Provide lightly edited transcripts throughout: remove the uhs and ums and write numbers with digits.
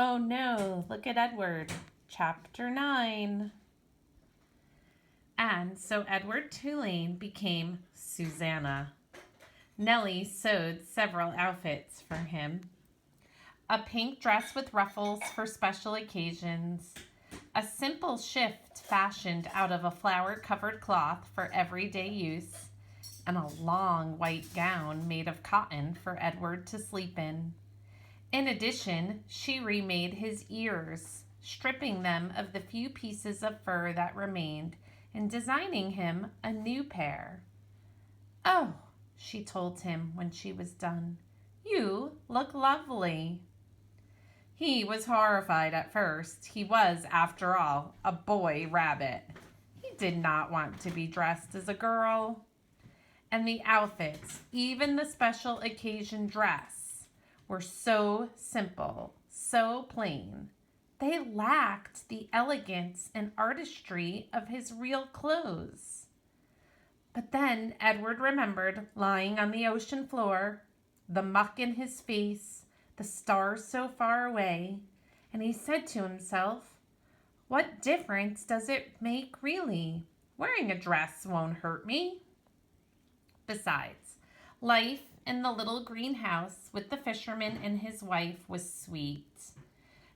Oh no, look at Edward. Chapter 9. And so Edward Tulane became Susanna. Nellie sewed several outfits for him. A pink dress with ruffles for special occasions. A simple shift fashioned out of a flower-covered cloth for everyday use. And a long white gown made of cotton for Edward to sleep in. In addition, she remade his ears, stripping them of the few pieces of fur that remained and designing him a new pair. "Oh," she told him when she was done, "you look lovely." He was horrified at first. He was, after all, a boy rabbit. He did not want to be dressed as a girl. And the outfits, even the special occasion dress, were so simple, so plain. They lacked the elegance and artistry of his real clothes. But then Edward remembered lying on the ocean floor, the muck in his face, the stars so far away, and he said to himself, "What difference does it make really? Wearing a dress won't hurt me." Besides, life in the little greenhouse with the fisherman and his wife was sweet.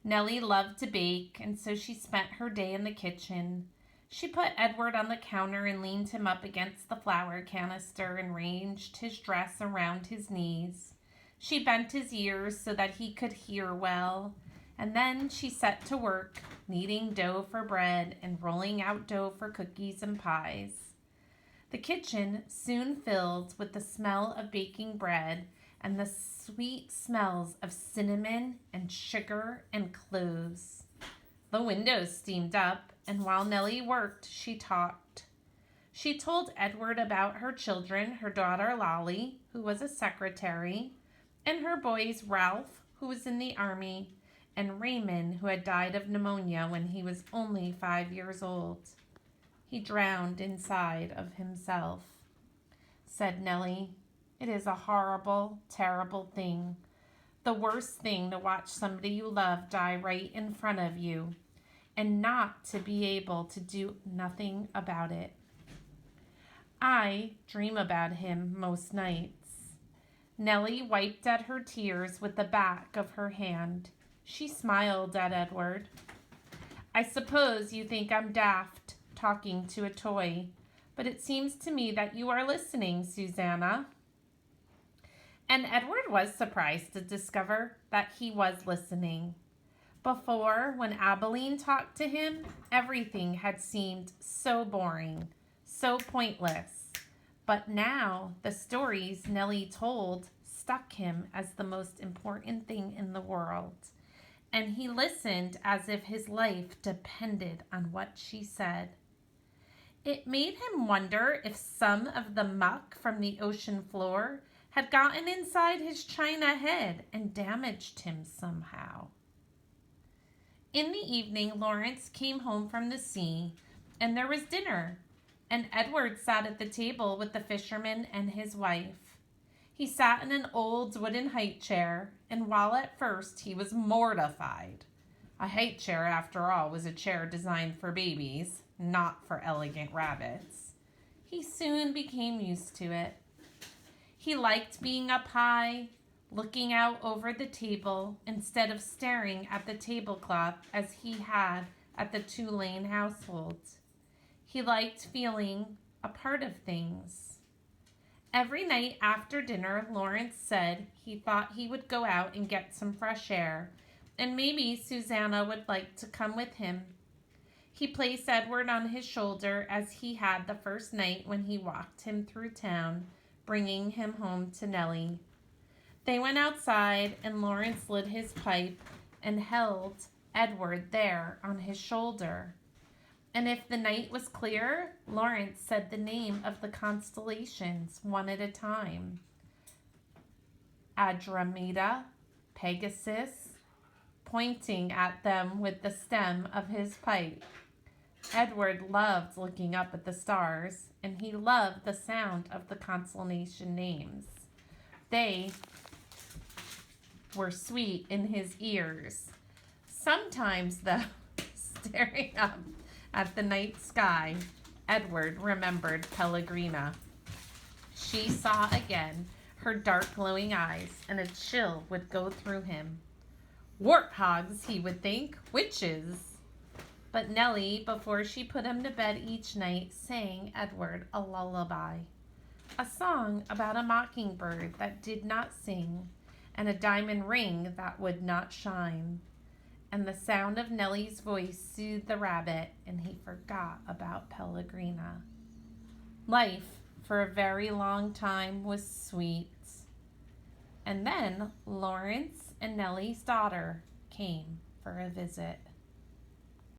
Nellie loved to bake, and so she spent her day in the kitchen. She put Edward on the counter and leaned him up against the flour canister and ranged his dress around his knees. She bent his ears so that he could hear well, and then she set to work, kneading dough for bread and rolling out dough for cookies and pies. The kitchen soon filled with the smell of baking bread and the sweet smells of cinnamon and sugar and cloves. The windows steamed up, and while Nellie worked, she talked. She told Edward about her children, her daughter Lolly, who was a secretary, and her boys Ralph, who was in the army, and Raymond, who had died of pneumonia when he was only 5 years old. He drowned inside of himself. Said Nellie, "It is a horrible, terrible thing. The worst thing to watch somebody you love die right in front of you and not to be able to do nothing about it. I dream about him most nights." Nellie wiped at her tears with the back of her hand. She smiled at Edward. "I suppose you think I'm daft talking to a toy, but it seems to me that you are listening, Susanna." And Edward was surprised to discover that he was listening. Before, when Abilene talked to him, everything had seemed so boring, so pointless. But now, the stories Nellie told stuck him as the most important thing in the world. And he listened as if his life depended on what she said. It made him wonder if some of the muck from the ocean floor had gotten inside his china head and damaged him somehow. In the evening, Lawrence came home from the sea, and there was dinner, and Edward sat at the table with the fisherman and his wife. He sat in an old wooden height chair, and while at first he was mortified — a height chair, after all, was a chair designed for babies, not for elegant rabbits — he soon became used to it. He liked being up high, looking out over the table instead of staring at the tablecloth as he had at the Tulane household. He liked feeling a part of things. Every night after dinner, Lawrence said he thought he would go out and get some fresh air, and maybe Susanna would like to come with him. He placed Edward on his shoulder as he had the first night when he walked him through town, bringing him home to Nellie. They went outside, and Lawrence lit his pipe and held Edward there on his shoulder. And if the night was clear, Lawrence said the name of the constellations one at a time: Andromeda, Pegasus, pointing at them with the stem of his pipe. Edward loved looking up at the stars, and he loved the sound of the constellation names. They were sweet in his ears. Sometimes, though, staring up at the night sky, Edward remembered Pellegrina. She saw again her dark glowing eyes, and a chill would go through him. Warthogs, he would think, witches. But Nellie, before she put him to bed each night, sang Edward a lullaby. A song about a mockingbird that did not sing, and a diamond ring that would not shine. And the sound of Nellie's voice soothed the rabbit, and he forgot about Pellegrina. Life, for a very long time, was sweet. And then Lawrence and Nellie's daughter came for a visit.